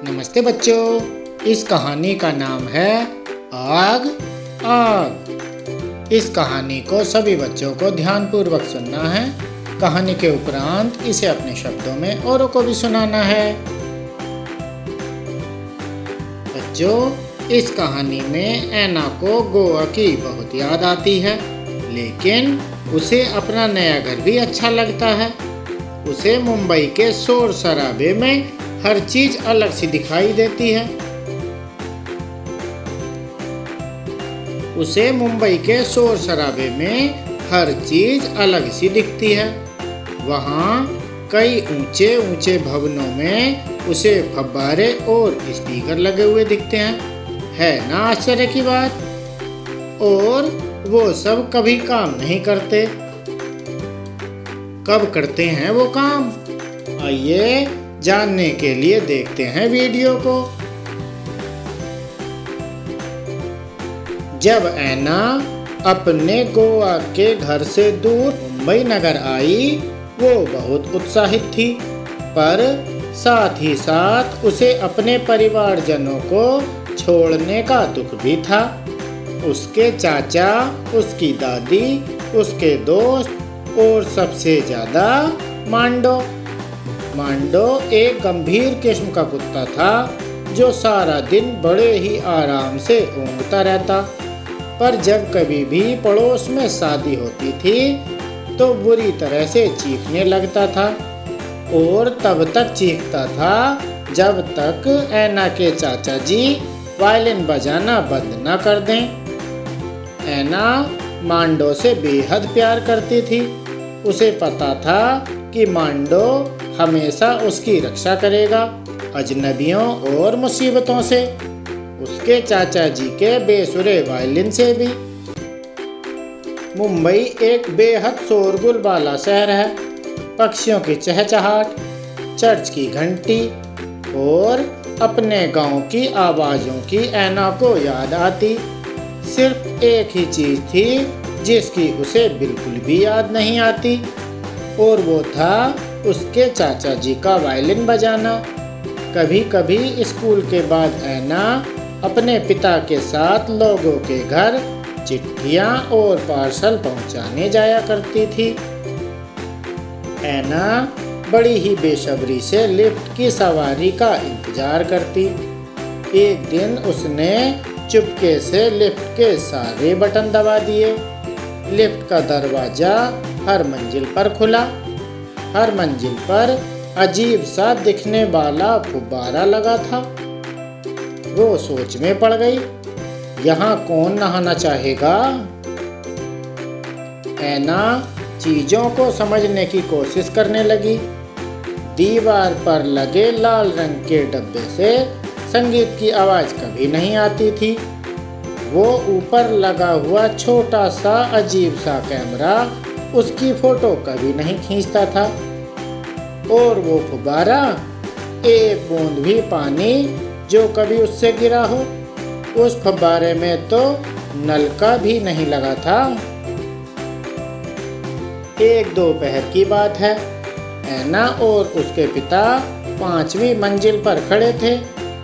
नमस्ते बच्चों, इस कहानी का नाम है आग आग। इस कहानी को सभी बच्चों को ध्यानपूर्वक सुनना है। कहानी के उपरांत इसे अपने शब्दों में औरों को भी सुनाना है। बच्चों, इस कहानी में ऐना को गोवा की बहुत याद आती है, लेकिन उसे अपना नया घर भी अच्छा लगता है। उसे मुंबई के शोर शराबे में हर चीज अलग सी दिखाई देती है। उसे मुंबई के शोर शराबे में हर चीज अलग सी दिखती है। वहाँ कई ऊंचे ऊंचे भवनों में उसे फव्वारे और स्पीकर लगे हुए दिखते हैं। है ना आश्चर्य की बात। और वो सब कभी काम नहीं करते। कब करते हैं वो काम? आइए जानने के लिए देखते हैं वीडियो को। जब ऐना अपने गोवा के घर से दूर मुंबई नगर आई, वो बहुत उत्साहित थी, पर साथ ही साथ उसे अपने परिवारजनों को छोड़ने का दुख भी था। उसके चाचा, उसकी दादी, उसके दोस्त और सबसे ज्यादा मांडो एक गंभीर किस्म का कुत्ता था, जो सारा दिन बड़े ही आराम से ऊँघता रहता। पर जब कभी भी पड़ोस में शादी होती थी तो बुरी तरह से चीखने लगता था, और तब तक चीखता था जब तक ऐना के चाचा जी वायलिन बजाना बंद न कर दें। ऐना मांडो से बेहद प्यार करती थी। उसे पता था कि मांडो हमेशा उसकी रक्षा करेगा, अजनबियों और मुसीबतों से, उसके चाचा जी के बेसुरे वायलिन से भी। मुंबई एक बेहद शोरगुल वाला शहर है। पक्षियों की चहचहाट, चर्च की घंटी और अपने गांव की आवाज़ों की ऐना को याद आती। सिर्फ एक ही चीज़ थी जिसकी उसे बिल्कुल भी याद नहीं आती, और वो था उसके चाचा जी का वायलिन बजाना। कभी कभी स्कूल के बाद ऐना अपने पिता के साथ लोगों के घर चिट्ठियाँ और पार्सल पहुँचाने जाया करती थी। ऐना बड़ी ही बेसब्री से लिफ्ट की सवारी का इंतजार करती। एक दिन उसने चुपके से लिफ्ट के सारे बटन दबा दिए। लिफ्ट का दरवाजा हर मंजिल पर खुला। हर मंजिल पर अजीब सा दिखने वाला फुब्बारा लगा था। वो सोच में पड़ गई, यहाँ कौन नहाना चाहेगा? ऐना चीजों को समझने की कोशिश करने लगी। दीवार पर लगे लाल रंग के डब्बे से संगीत की आवाज कभी नहीं आती थी। वो ऊपर लगा हुआ छोटा सा अजीब सा कैमरा उसकी फोटो कभी नहीं खींचता था। और वो फुब्बारा, एक बूंद भी पानी जो कभी उससे गिरा हो, उस फुब्बारे में तो नल का भी नहीं लगा था। एक दोपहर की बात है। ऐना और उसके पिता 5वीं मंजिल पर खड़े थे।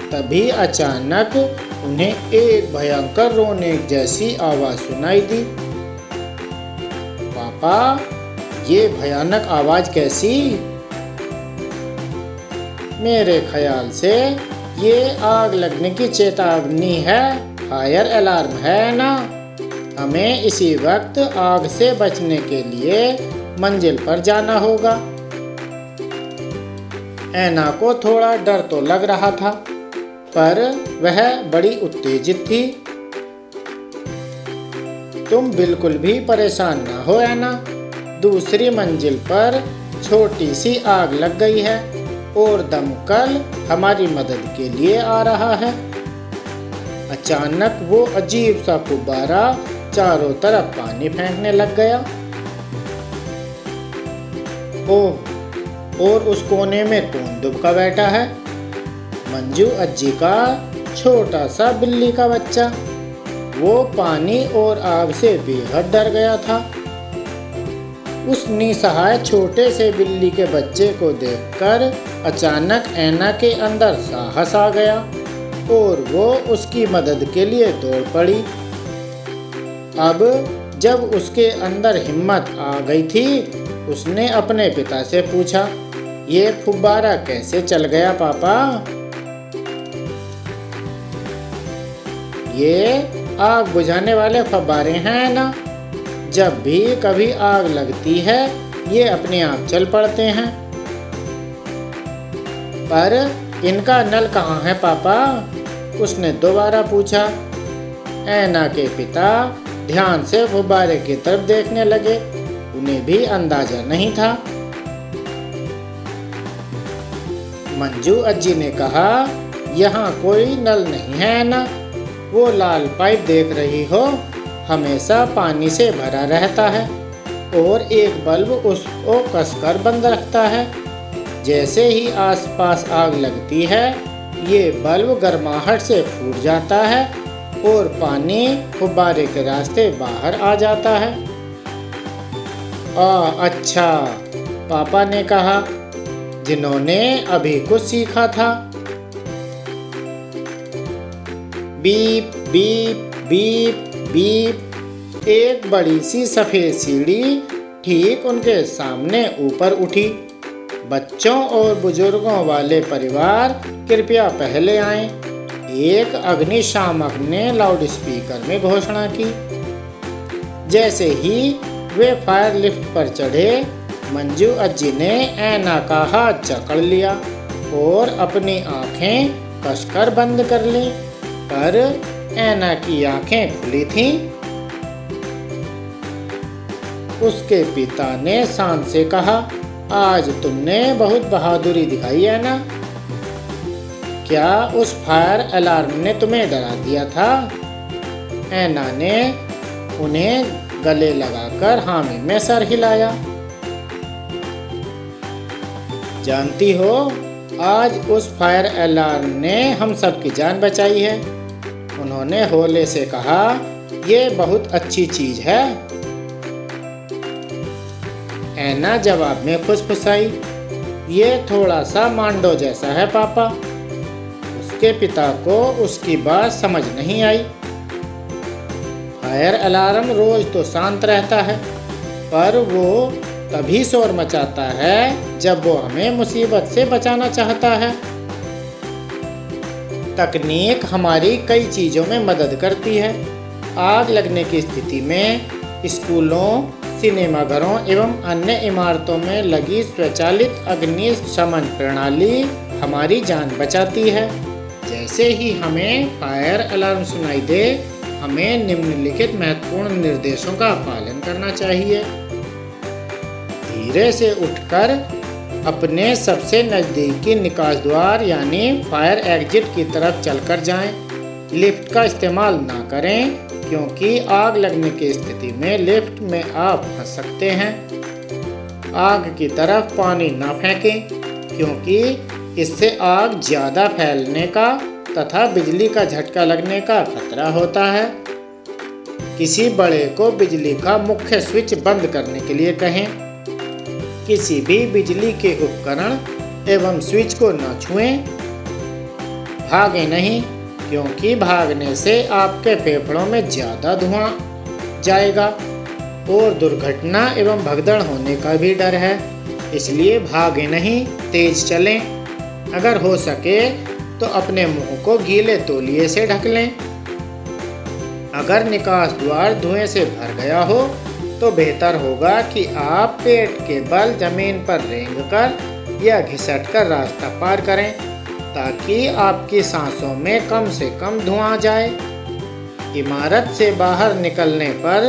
तभी अचानक उन्हें एक भयंकर रोने जैसी आवाज सुनाई दी। पापा, ये भयानक आवाज कैसी? मेरे ख्याल से ये आग लगने की चेतावनी है, फायर अलार्म है ना। हमें इसी वक्त आग से बचने के लिए मंजिल पर जाना होगा। ऐना को थोड़ा डर तो लग रहा था, पर वह बड़ी उत्तेजित थी। तुम बिल्कुल भी परेशान ना हो ऐना। दूसरी मंजिल पर छोटी सी आग लग गई है और दमकल हमारी मदद के लिए आ रहा है। अचानक वो अजीब सा फुब्बारा चारों तरफ पानी फेंकने लग गया। ओह, और उस कोने में कौन दुबका बैठा है? मंजू अज्जी का छोटा सा बिल्ली का बच्चा। वो पानी और आग से बेहद डर गया था। उस निसहाय छोटे से बिल्ली के बच्चे को देखकर अचानक ऐना के अंदर साहस आ गया और वो उसकी मदद के लिए दौड़ पड़ी। अब जब उसके अंदर हिम्मत आ गई थी, उसने अपने पिता से पूछा, ये फुब्बारा कैसे चल गया पापा? ये आग बुझाने वाले फव्वारे हैं ना, जब भी कभी आग लगती है ये अपने आप चल पड़ते हैं। पर इनका नल कहाँ है पापा? उसने दोबारा पूछा। ऐना के पिता ध्यान से फुब्बारे की तरफ देखने लगे। उन्हें भी अंदाजा नहीं था। मंजू अज्जी ने कहा, यहाँ कोई नल नहीं है ना, वो लाल पाइप देख रही हो, हमेशा पानी से भरा रहता है और एक बल्ब उसको कसकर बंद रखता है। जैसे ही आसपास आग लगती है ये बल्ब गर्माहट से फूट जाता है और पानी फुब्बारे के रास्ते बाहर आ जाता है। अच्छा, पापा ने कहा, जिन्होंने अभी कुछ सीखा था। बीप बीप बीप बीप, एक बड़ी सी सफ़ेद सीढ़ी ठीक उनके सामने ऊपर उठी। बच्चों और बुजुर्गों वाले परिवार कृपया पहले आएं। एक अग्निशामक ने लाउडस्पीकर में घोषणा की। जैसे ही वे फायर लिफ्ट पर चढ़े, मंजू अज्जी ने ऐना का हाथ जकड़ लिया और अपनी आंखें कसकर बंद कर ली। पर ऐना की आंखें खुली थीं। उसके पिता ने शान से कहा, आज तुमने बहुत बहादुरी दिखाई है ना। क्या उस फायर अलार्म ने तुम्हें डरा दिया था? ऐना ने उन्हें गले लगाकर हामी में सर हिलाया। जानती हो, आज उस फायर अलार्म ने हम सबकी जान बचाई है। उन्होंने होले से कहा, ये बहुत अच्छी चीज है। ऐना जवाब में फुसफुसाई, ये थोड़ा सा मांडो जैसा है पापा। उसके पिता को उसकी बात समझ नहीं आई। फायर अलार्म रोज तो शांत रहता है, पर वो तभी शोर मचाता है जब वो हमें मुसीबत से बचाना चाहता है। तकनीक हमारी कई चीज़ों में मदद करती है। आग लगने की स्थिति में स्कूलों, सिनेमाघरों एवं अन्य इमारतों में लगी स्वचालित अग्निशमन प्रणाली हमारी जान बचाती है। जैसे ही हमें फायर अलार्म सुनाई दे, हमें निम्नलिखित महत्वपूर्ण निर्देशों का पालन करना चाहिए। धीरे से उठकर अपने सबसे नज़दीकी निकास द्वार यानी फायर एग्जिट की तरफ चलकर जाएं। लिफ्ट का इस्तेमाल ना करें, क्योंकि आग लगने की स्थिति में लिफ्ट में आप फंस सकते हैं। आग की तरफ पानी ना फेंकें, क्योंकि इससे आग ज़्यादा फैलने का तथा बिजली का झटका लगने का खतरा होता है। किसी बड़े को बिजली का मुख्य स्विच बंद करने के लिए कहें। किसी भी बिजली के उपकरण एवं स्विच को न छुएं। भागें नहीं, क्योंकि भागने से आपके फेफड़ों में ज़्यादा धुआं जाएगा और दुर्घटना एवं भगदड़ होने का भी डर है। इसलिए भागें नहीं, तेज चलें। अगर हो सके तो अपने मुंह को गीले तौलिए से ढक लें। अगर निकास द्वार धुएं से भर गया हो तो बेहतर होगा कि आप पेट के बल जमीन पर रेंगकर या घिसटकर रास्ता पार करें, ताकि आपकी सांसों में कम से कम धुआं जाए। इमारत से बाहर निकलने पर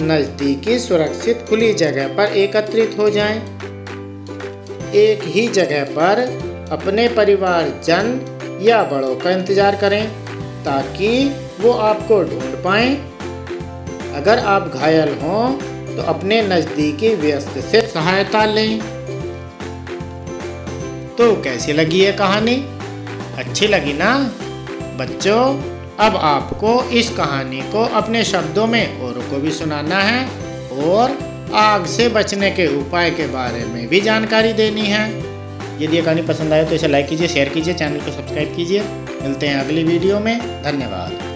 नज़दीकी सुरक्षित खुली जगह पर एकत्रित हो जाएं। एक ही जगह पर अपने परिवारजन या बड़ों का इंतजार करें, ताकि वो आपको ढूंढ पाएं। अगर आप घायल हों तो अपने नज़दीकी व्यक्ति से सहायता लें। तो कैसी लगी ये कहानी? अच्छी लगी ना बच्चों? अब आपको इस कहानी को अपने शब्दों में औरों को भी सुनाना है और आग से बचने के उपाय के बारे में भी जानकारी देनी है। यदि ये कहानी पसंद आए तो इसे लाइक कीजिए, शेयर कीजिए, चैनल को सब्सक्राइब कीजिए। मिलते हैं अगली वीडियो में। धन्यवाद।